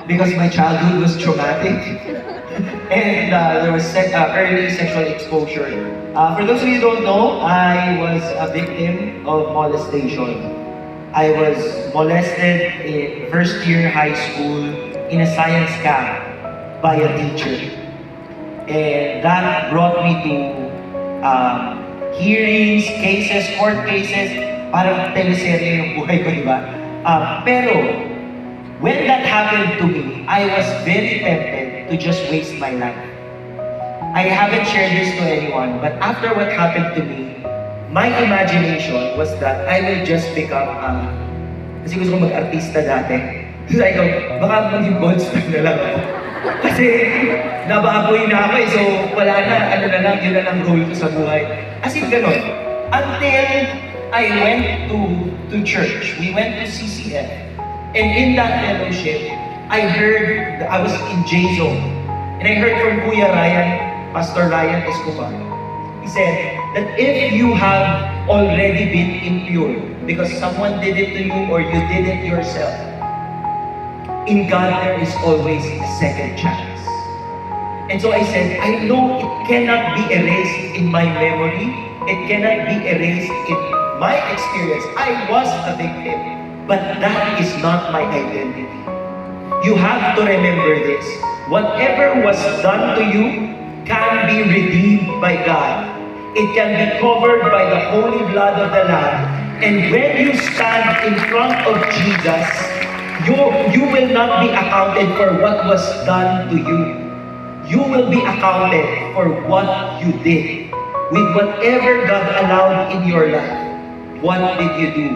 because my childhood was traumatic. And there was early sexual exposure. For those of you who don't know, I was a victim of molestation. I was molested in first year high school in a science camp by a teacher. And that brought me to hearings, cases, court cases, parang teleserye yung buhay ko, di ba? Pero, when that happened to me, I was very tempted to just waste my life. I haven't shared this to anyone, but after what happened to me, my imagination was that I will just become, kasi gusto ko mag-artista dati. So I go, baka maging Bond Star na lang ako. Kasi nababoy na ako eh, so wala na, ano na lang, yun na lang role ko sa buhay. As in ganun. Until I went to church, we went to CCF, and in that fellowship, I heard, I was in J-Zone, and I heard from Kuya Ryan, Pastor Ryan Escobar. He said that if you have already been impure because someone did it to you or you did it yourself, in God there is always a second chance. And so I said, I know it cannot be erased in my memory. It cannot be erased in my experience. I was a victim, but that is not my identity. You have to remember this. Whatever was done to you can be redeemed by God. It can be covered by the holy blood of the Lamb. And when you stand in front of Jesus, you will not be accounted for what was done to you. You will be accounted for what you did. With whatever God allowed in your life, what did you do?